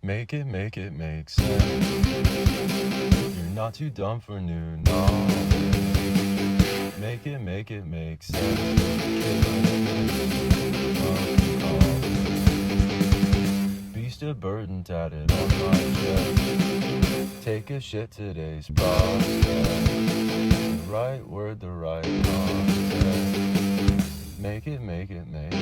Make it make sense. You're not too dumb for new knowledge. Make it make sense. Beast of burden tatted on my chest. Take a shit, today's process. The right word, the right context. Make it make sense.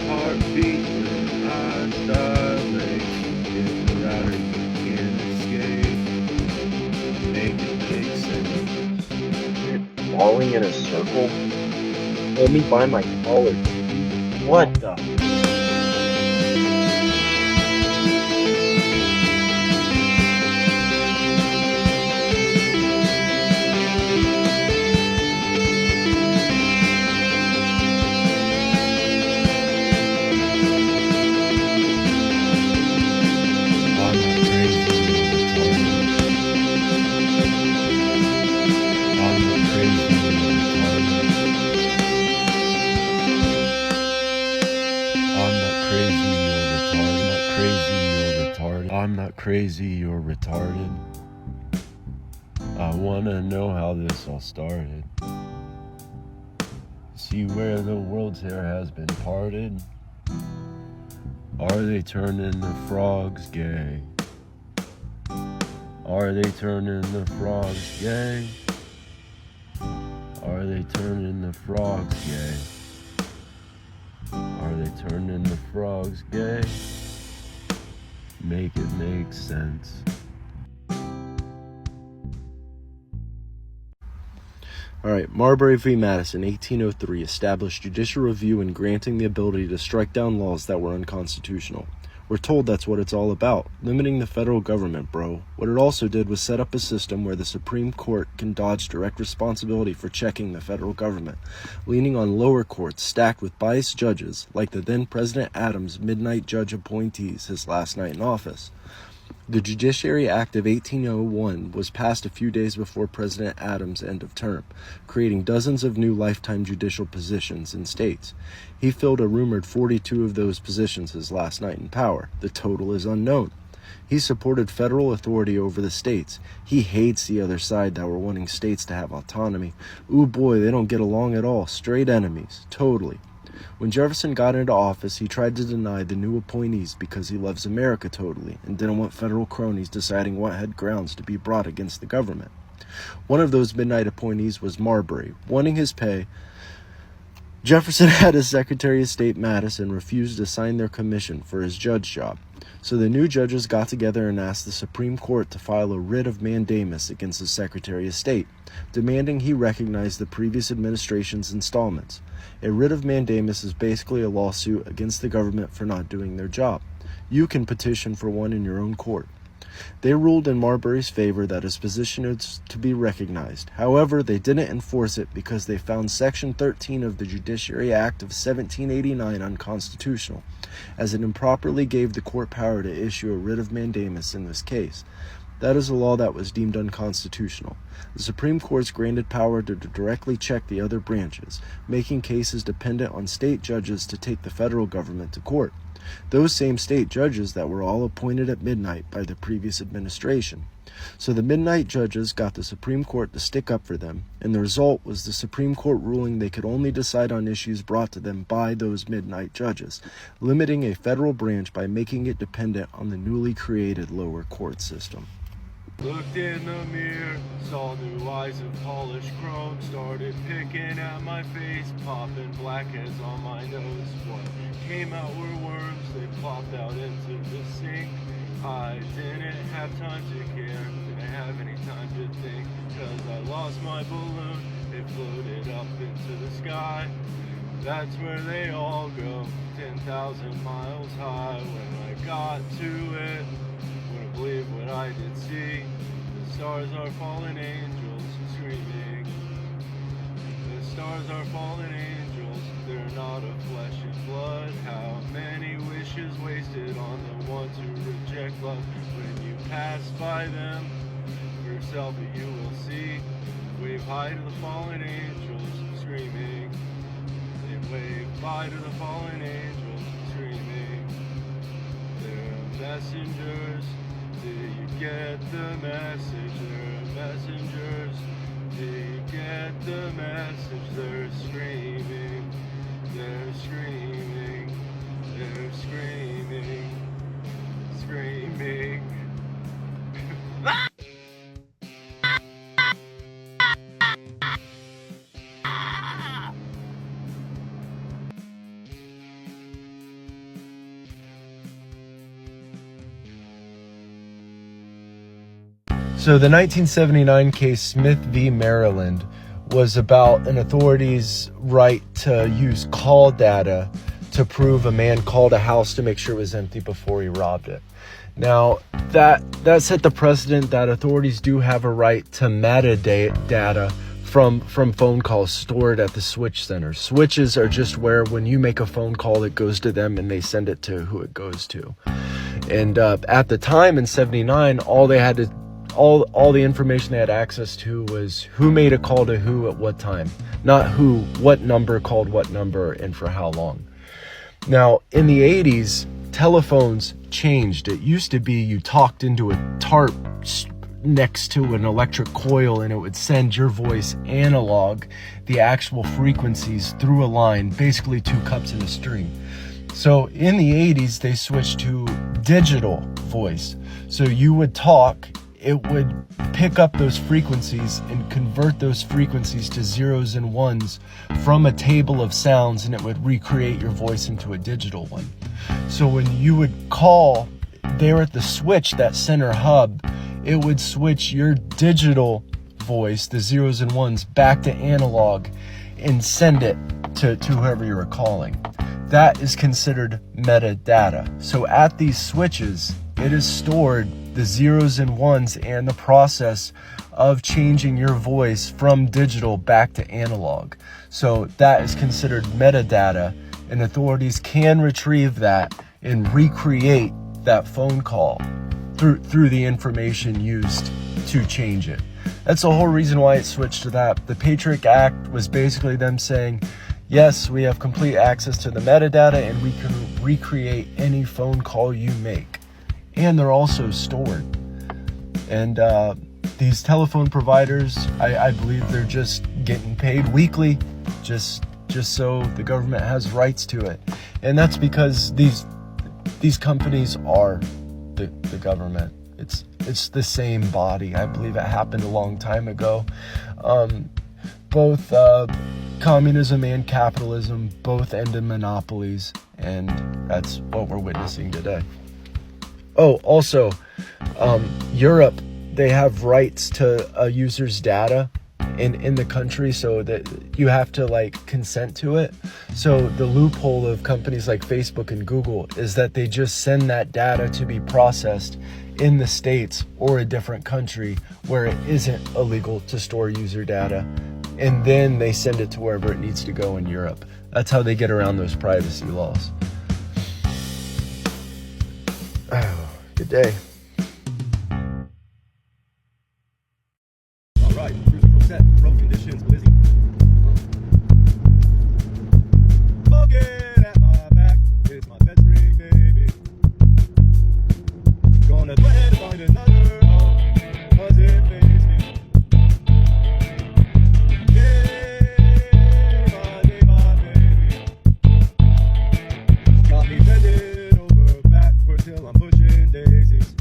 Heartbeat, eyes dilate. If the router can't escape, make it sense. Falling in a circle? Hold me by my collar. What the? I'm not crazy, you're retarded. I wanna know how this all started. See where the world's hair has been parted. Are they turning the frogs gay? Are they turning the frogs gay? Are they turning the frogs gay? Are they turning the frogs gay? Make it make sense. Alright, Marbury v. Madison, 1803, established judicial review and granting the ability to strike down laws that were unconstitutional. We're told that's what it's all about, limiting the federal government, bro. What it also did was set up a system where the Supreme Court can dodge direct responsibility for checking the federal government, leaning on lower courts stacked with biased judges, like the then President Adams' midnight judge appointees his last night in office. The Judiciary Act of 1801 was passed a few days before President Adams' end of term, creating dozens of new lifetime judicial positions in states. He filled a rumored 42 of those positions his last night in power. The total is unknown. He supported federal authority over the states. He hates the other side that were wanting states to have autonomy. Ooh boy, they don't get along at all. Straight enemies. Totally. When Jefferson got into office, he tried to deny the new appointees because he loves America totally and didn't want federal cronies deciding what had grounds to be brought against the government. One of those midnight appointees was Marbury. Wanting his pay, Jefferson had his Secretary of State Madison refuse to sign their commission for his judge job. So the new judges got together and asked the Supreme Court to file a writ of mandamus against the Secretary of State, demanding he recognize the previous administration's installments. A writ of mandamus is basically a lawsuit against the government for not doing their job. You can petition for one in your own court. They ruled in Marbury's favor that his position is to be recognized. However, they didn't enforce it because they found Section 13 of the Judiciary Act of 1789 unconstitutional, as it improperly gave the court power to issue a writ of mandamus in this case. That is a law that was deemed unconstitutional. The Supreme Court's granted power to directly check the other branches, making cases dependent on state judges to take the federal government to court. Those same state judges that were all appointed at midnight by the previous administration. So the midnight judges got the Supreme Court to stick up for them, and the result was the Supreme Court ruling they could only decide on issues brought to them by those midnight judges, limiting a federal branch by making it dependent on the newly created lower court system. Looked in the mirror, saw new eyes of polished chrome, started picking at my face, popping blackheads on my nose. What came out were worms, they plopped out into the sink. I didn't have time to care, didn't have any time to think, cause I lost my balloon, it floated up into the sky. That's where they all go, 10,000 miles high. When I got to it, wouldn't believe what I did see. The stars are fallen angels screaming. The stars are fallen angels, they're not of flesh and blood. How many wishes wasted on the ones who reject love? When you pass by them, for yourself you will see. Wave high to the fallen angels screaming. cry to the fallen angels screaming. They're messengers. Do you get the message? They're messengers. Do you get the message? They're screaming. They're screaming. They're screaming. Screaming. So the 1979 case Smith v. Maryland was about an authority's right to use call data to prove a man called a house to make sure it was empty before he robbed it. Now, that set the precedent that authorities do have a right to metadata from phone calls stored at the switch center. Switches are just where when you make a phone call, it goes to them and they send it to who it goes to. And at the time in 79, all the information they had access to was who made a call to who at what time, not what number called what number and for how long. Now, in the 80s, telephones changed. It used to be you talked into a tarp next to an electric coil and it would send your voice analog, the actual frequencies through a line, basically 2 cups in a string. So in the 80s, they switched to digital voice. So you would talk, it would pick up those frequencies and convert those frequencies to zeros and ones from a table of sounds, and it would recreate your voice into a digital one. So when you would call there at the switch, that center hub, it would switch your digital voice, the zeros and ones, back to analog and send it to whoever you were calling. That is considered metadata. So at these switches, it is stored the zeros and ones and the process of changing your voice from digital back to analog. So that is considered metadata, and authorities can retrieve that and recreate that phone call through the information used to change it. That's the whole reason why it switched to that. The Patriot Act was basically them saying, yes, we have complete access to the metadata and we can recreate any phone call you make. And they're also stored. And these telephone providers, I believe they're just getting paid weekly, just so the government has rights to it. And that's because these companies are the government. It's the same body. I believe it happened a long time ago. Both communism and capitalism both ended monopolies, and that's what we're witnessing today. Oh, also, Europe, they have rights to a user's data in the country, so that you have to consent to it. So the loophole of companies like Facebook and Google is that they just send that data to be processed in the States or a different country where it isn't illegal to store user data, and then they send it to wherever it needs to go in Europe. That's how they get around those privacy laws. Oh, good day. All right, cruise control set, road conditions, busy. Poking at my back, it's my bed spring, baby. Gonna try to find another home, 'cause it pays me. Day by baby. Got me bending over backward till I'm pushing daisies.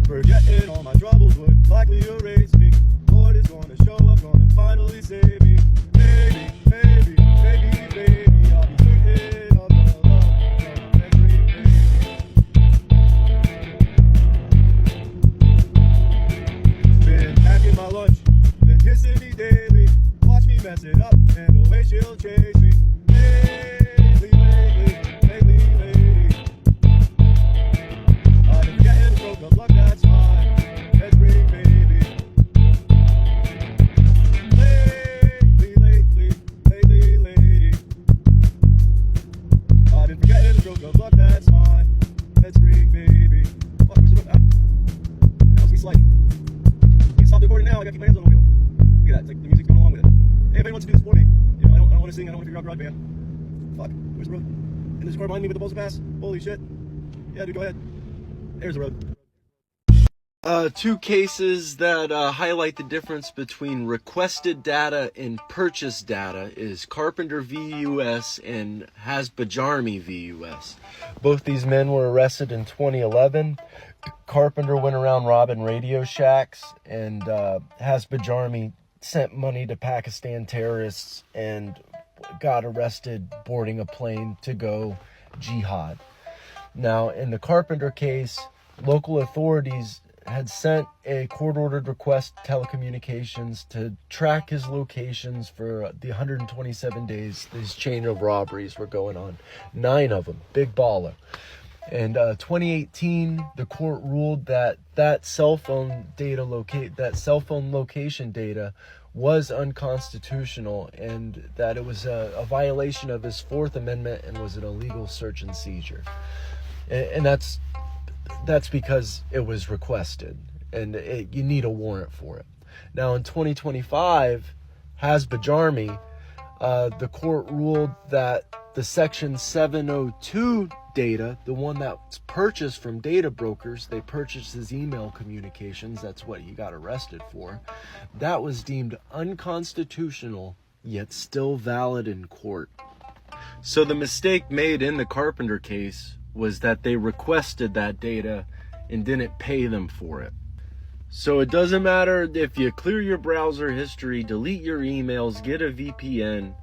Forgetting all my troubles would likely erase me. Lord is gonna show up, gonna finally save me. Baby, baby, baby, baby, I'll be certain of the love from every baby. Been packing my lunch, been kissing me daily. Watch me mess it up, and away she'll chase me. Lately, lately. I've been getting a stroke of luck, that's fine. Let's bring baby. Lately, lady. I've been forgetting a stroke of luck, that's fine. Let's bring baby. Fuck, where's the road at? That was me sliding. You can stop the recording now, I gotta keep my hands on the wheel. Look at that, it's like the music's going along with it. Hey, if anyone wants to do this for me, I don't want want to sing, I don't want to figure out broadband. Fuck, where's the road? And there's a car behind me with the balls to pass. Holy shit. Yeah, dude, go ahead. There's the road. Two cases that highlight the difference between requested data and purchased data is Carpenter v. U.S. and Hasbajarmi v. U.S. Both these men were arrested in 2011. Carpenter went around robbing Radio Shacks, and Hasbajarmi sent money to Pakistan terrorists and got arrested boarding a plane to go jihad. Now, in the Carpenter case, local authorities had sent a court-ordered request to telecommunications to track his locations for the 127 days this chain of robberies were going on. 9 of them, big baller. And 2018, the court ruled that cell phone location data was unconstitutional, and that it was a violation of his Fourth Amendment and was an illegal search and seizure. And that's because it was requested, and you need a warrant for it. Now, in 2025, Hasbajarmi, the court ruled that the Section 702 data, the one that's purchased from data brokers, they purchased his email communications, that's what he got arrested for, that was deemed unconstitutional, yet still valid in court. So the mistake made in the Carpenter case was that they requested that data and didn't pay them for it. So it doesn't matter if you clear your browser history, delete your emails, get a VPN.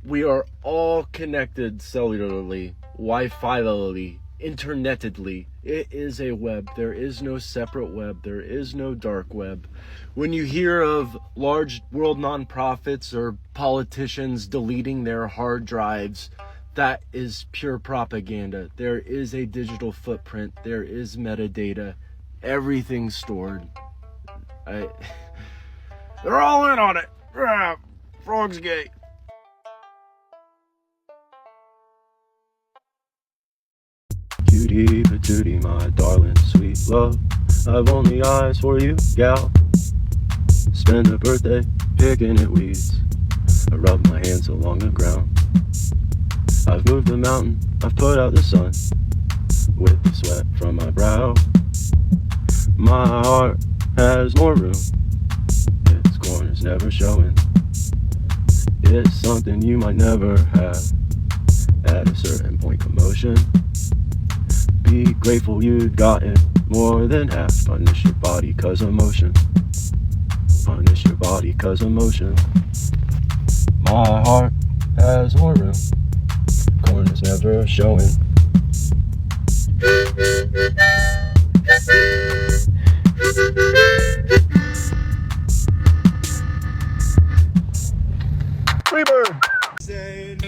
We are all connected cellularly, Wi-Fi-ly, internetedly. It is a web. There is no separate web. There is no dark web. When you hear of large world nonprofits or politicians deleting their hard drives, that is pure propaganda. There is a digital footprint. There is metadata. Everything's stored. They're all in on it. Frog's gay. Cutie patootie, my darling sweet love, I've only eyes for you, gal. Spend a birthday picking at weeds, I rub my hands along the ground. I've moved the mountain, I've put out the sun, with the sweat from my brow. My heart has more room, its corners never showing. It's something you might never have at a certain point commotion. Be grateful you got it more than half. Punish your body cause emotion. Punish your body cause emotion. My heart has more room, corners never showing. Freebird! Saying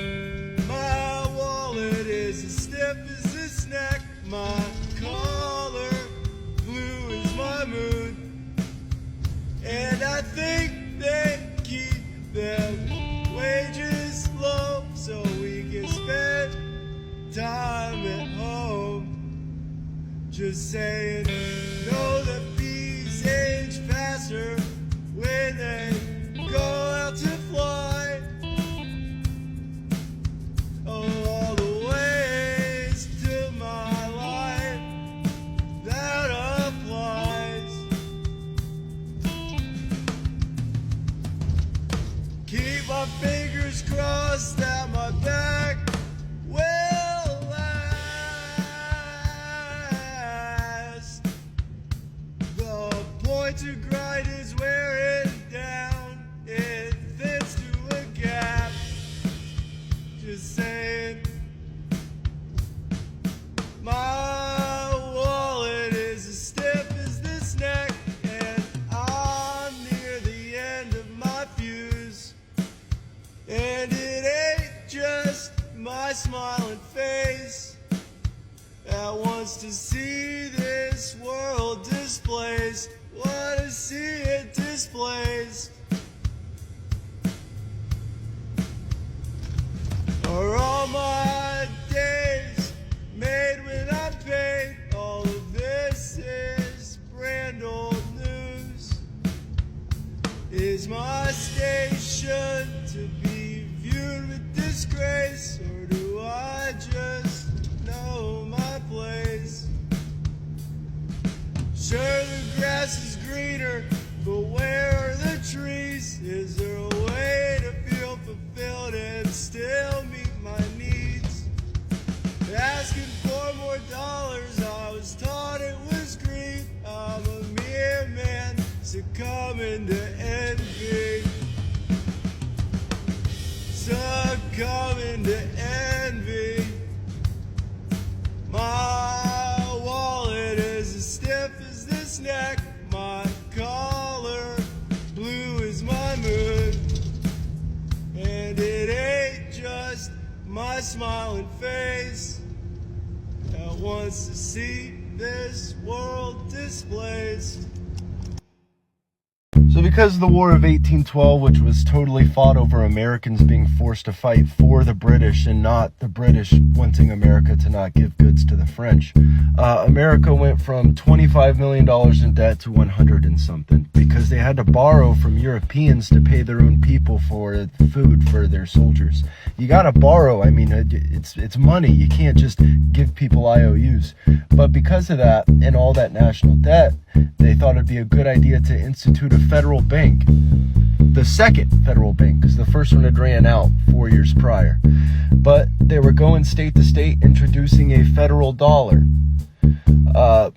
my wallet is as stiff as this neck, my collar blue is my mood, and I think they keep them wages low so we can spend time at home. Just saying, know that bees age faster when they go out to fly. Oh, all the ways to my life that applies. Keep my fingers crossed that my back will last. The point to grind is wearing down, it fits to a gap. Just saying, my wallet is as stiff as this neck, and I'm near the end of my fuse. And it ain't just my smiling face that wants to see this world displaced. Wanna see it displaced. Are all my days made when I'm paid? All of this is brand old news. Is my station to be viewed succumbing to envy, succumbing to envy. My wallet is as stiff as this neck, my collar blue as my moon, and it ain't just my smiling face that wants to see this world displaced. So because of the War of 1812, which was totally fought over Americans being forced to fight for the British and not the British wanting America to not give goods to the French, America went from $25 million in debt to 100 and something because they had to borrow from Europeans to pay their own people for food for their soldiers. You gotta borrow. I mean, it's money. You can't just give people IOUs. But because of that and all that national debt, they thought it'd be a good idea to institute a federal bank. The second federal bank, because the first one had ran out 4 years prior. But they were going state to state introducing a federal dollar.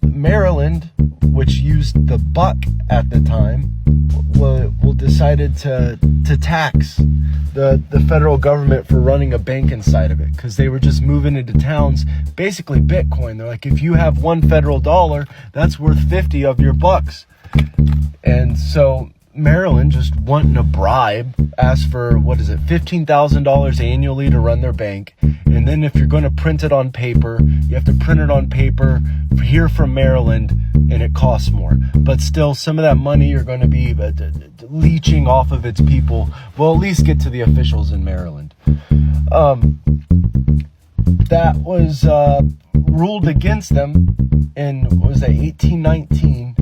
Maryland, which used the buck at the time, decided to tax the federal government for running a bank inside of it, because they were just moving into towns, basically Bitcoin. They're like, if you have one federal dollar, that's worth 50 of your bucks. And so Maryland, just wanting a bribe, asked for, $15,000 annually to run their bank. And then if you're going to print it on paper, you have to print it on paper here from Maryland, and it costs more. But still, some of that money you're going to be leeching off of its people. Will at least get to the officials in Maryland. That was ruled against them in, 1819,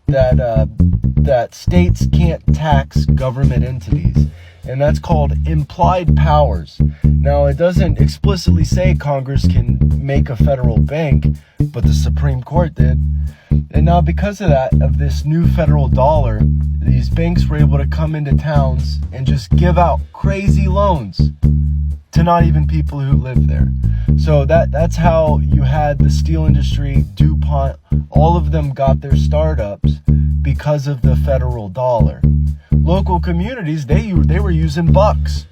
that states can't tax government entities. And that's called implied powers. Now, it doesn't explicitly say Congress can make a federal bank, but the Supreme Court did. And now, because of that, of this new federal dollar, these banks were able to come into towns and just give out crazy loans to not even people who live there. So that's how you had the steel industry, DuPont, all of them got their startups because of the federal dollar. Local communities, they were using bucks.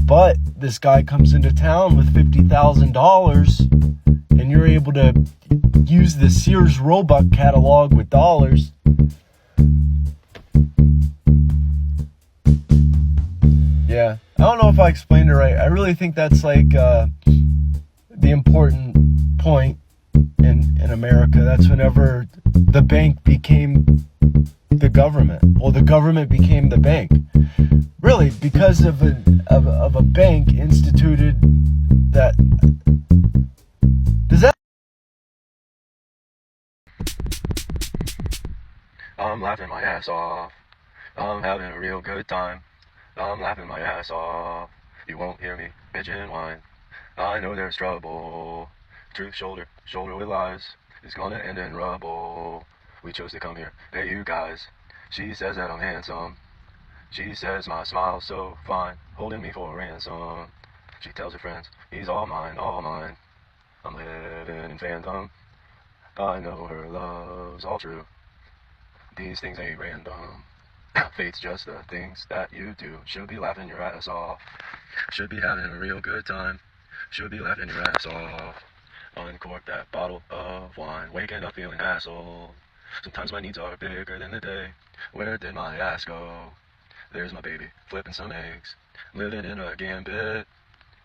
But this guy comes into town with $50,000, and you're able to use the Sears Roebuck catalog with dollars. Yeah, I don't know if I explained it right. I really think that's like the important point in America. That's whenever the bank became the government. Well, the government became the bank. Really, because of a bank instituted that. Does that? I'm laughing my ass off. I'm having a real good time. I'm laughing my ass off. You won't hear me bitch and whine. I know there's trouble. Truth shoulder with lies is gonna end in rubble. We chose to come here, hey you guys. She says that I'm handsome. She says my smile's so fine, holding me for ransom. She tells her friends, he's all mine, all mine. I'm living in phantom. I know her love's all true. These things ain't random. Fate's just the things that you do. Should be laughing your ass off. Should be having a real good time. Should be laughing your ass off. Uncork that bottle of wine. Waking up feeling asshole. Sometimes my needs are bigger than the day. Where did my ass go? There's my baby, flipping some eggs. Living in a gambit.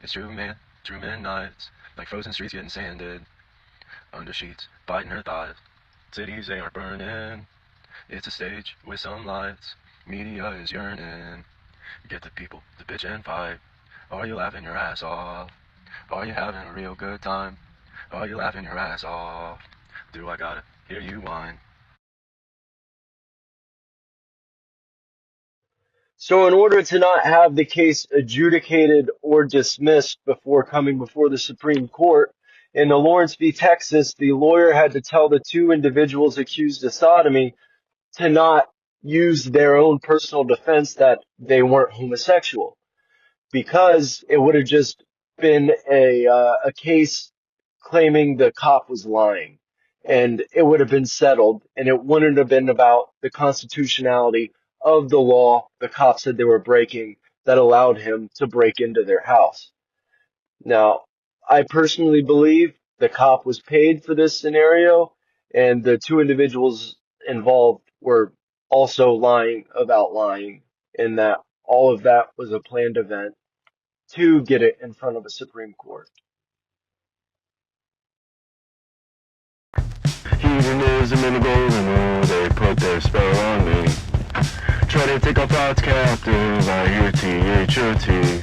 It's true, man. True midnights. Like frozen streets getting sanded. Under sheets, biting her thighs. Cities, they aren't burning. It's a stage with some lights. Media is yearning. Get the people to bitch and fight. Are you laughing your ass off? Are you having a real good time? Are you laughing your ass off? Do I gotta hear you whine? So in order to not have the case adjudicated or dismissed before coming before the Supreme Court, in the Lawrence v. Texas, the lawyer had to tell the two individuals accused of sodomy to not use their own personal defense that they weren't homosexual, because it would have just been a case claiming the cop was lying. and it would have been settled, and it wouldn't have been about the constitutionality of the law the cops said they were breaking that allowed him to break into their house. Now, I personally believe the cop was paid for this scenario, and the two individuals involved were also lying about lying, and that all of that was a planned event to get it in front of the Supreme Court. Hedonism in the golden rule, they put their spell on me. Try to take our thoughts captive, I hear T-H-O-T.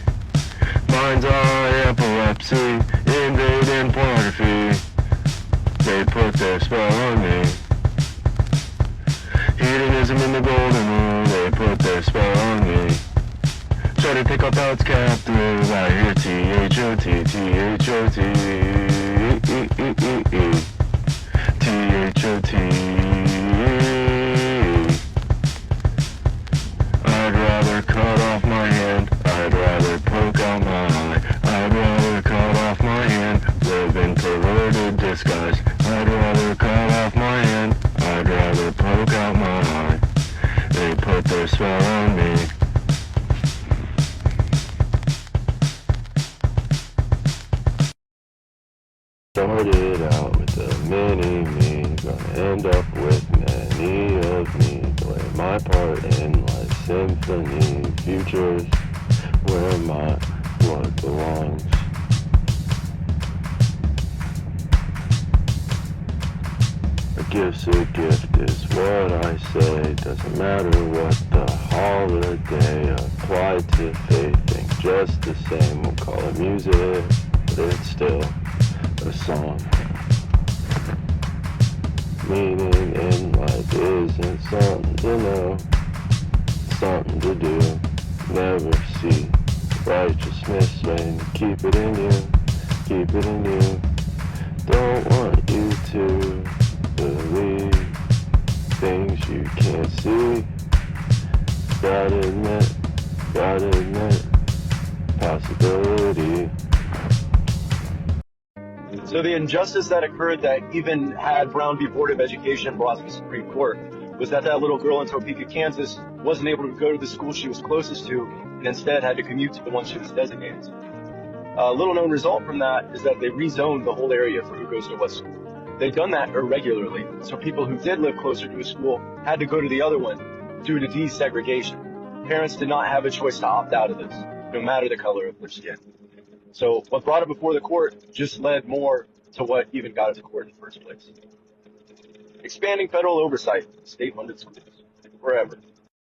Mind's eye, epilepsy, invading pornography. They put their spell on me. Hedonism in the golden rule, they put their spell on me. Try to take our thoughts captive, I hear T-H-O-T, T-H-O-T, T-H-O-T. I'd rather cut off my hand, I'd rather poke out my eye. I'd rather cut off my hand, live in perverted disguise. I'd rather cut off my hand, I'd rather poke out my eye. They put their spell on me. Started out with a mini-me, gonna end up with many of me. Play my part in life's symphony, futures where my blood belongs. A gift's a gift is what I say, doesn't matter what the holiday. Applied to faith, ain't just the same, we'll call it music, but it's still a song. Meaning in life isn't something to know, something to do. Never see righteousness when you keep it in you, keep it in you. Don't want you to believe things you can't see. Gotta admit, possibility. So the injustice that occurred that even had Brown v. Board of Education brought to the Supreme Court was that little girl in Topeka, Kansas wasn't able to go to the school she was closest to and instead had to commute to the one she was designated to. A little known result from that is that they rezoned the whole area for who goes to what school. They've done that irregularly, so people who did live closer to a school had to go to the other one due to desegregation. Parents did not have a choice to opt out of this, no matter the color of their skin. So what brought it before the court just led more to what even got it to court in the first place. Expanding federal oversight, state-funded schools, forever.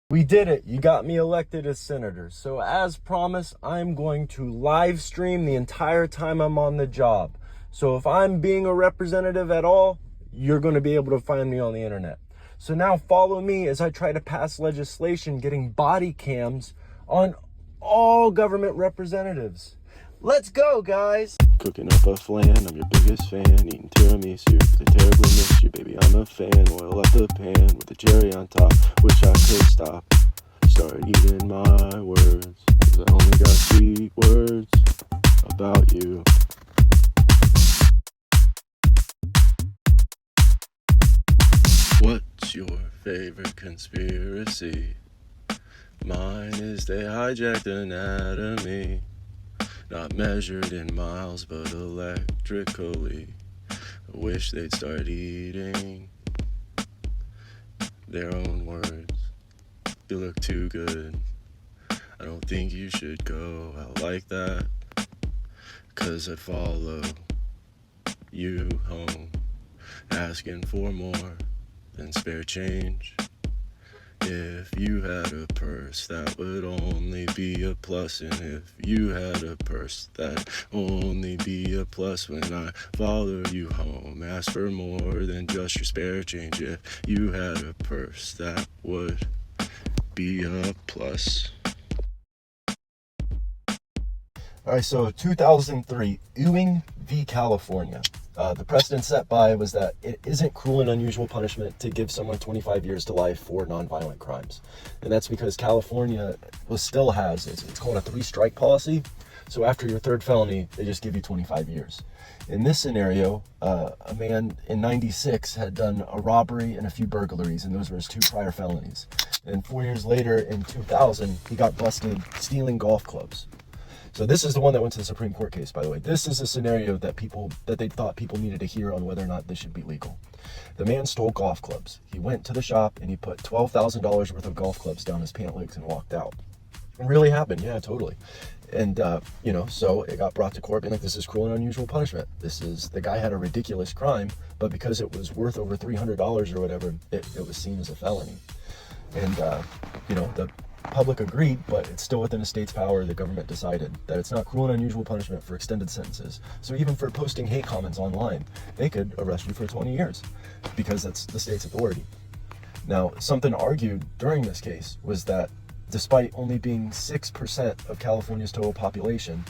We did it. You got me elected as senator. So as promised, I'm going to live stream the entire time I'm on the job. So if I'm being a representative at all, you're going to be able to find me on the internet. So now follow me as I try to pass legislation getting body cams on all government representatives. Let's go, guys. Cooking up a flan, I'm your biggest fan. Eating tiramisu, they terribly miss you, baby. I'm a fan. Oil up the pan with a cherry on top. Wish I could stop. Start eating my words, 'cause I only got sweet words about you. What's your favorite conspiracy? Mine is they hijacked anatomy. Not measured in miles, but electrically. I wish they'd start eating their own words. You look too good. I don't think you should go out like that, 'cause I'd follow you home, asking for more than spare change. If you had a purse, that would only be a plus. And if you had a purse, that'd only be a plus. When I follow you home, ask for more than just your spare change. If you had a purse, that would be a plus. All right, so 2003, Ewing v. California. The precedent set by was that it isn't cruel and unusual punishment to give someone 25 years to life for nonviolent crimes. And that's because California still has, it's called a 3-strike policy. So after your 3rd felony, they just give you 25 years. In this scenario, a man in 96 had done a robbery and a few burglaries, and those were his 2 prior felonies. And 4 years later, in 2000, he got busted stealing golf clubs. So this is the one that went to the Supreme Court case, by the way. This is a scenario that they thought people needed to hear on whether or not this should be legal. The man stole golf clubs. He went to the shop and he put $12,000 worth of golf clubs down his pant legs and walked out. It really happened, yeah, totally. And, so it got brought to court being like, this is cruel and unusual punishment. The guy had a ridiculous crime, but because it was worth over $300 or whatever, it was seen as a felony. And, the public agreed, but it's still within the state's power. The government decided that it's not cruel and unusual punishment for extended sentences. So even for posting hate comments online, they could arrest you for 20 years because that's the state's authority. Now, something argued during this case was that despite only being 6% of California's total population,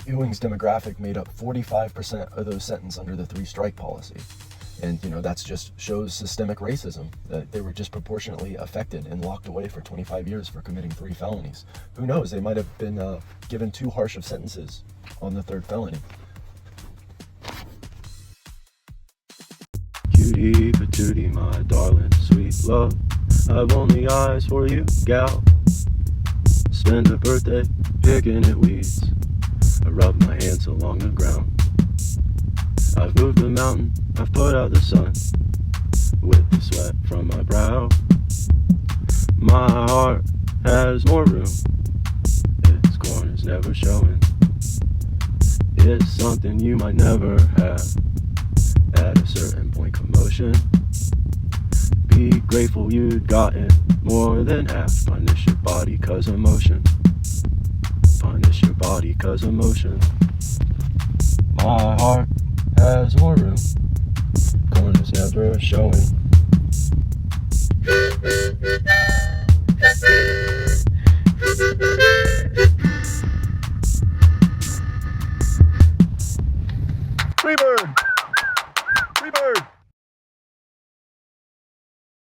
Ewing's demographic made up 45% of those sentenced under the 3-strike policy. And, that's just shows systemic racism, that they were disproportionately affected and locked away for 25 years for committing 3 felonies. Who knows? They might have been given too harsh of sentences on the 3rd felony. Cutie patootie, my darling, sweet love. I've only eyes for you, gal. Spend a birthday picking at weeds. I rub my hands along the ground. I've moved the mountain, I've put out the sun with the sweat from my brow. My heart has more room, its corners never showing. It's something you might never have at a certain point. Commotion. Be grateful you'd gotten more than half. Punish your body cause emotion. Punish your body cause emotion. My heart has more room, corners never showing.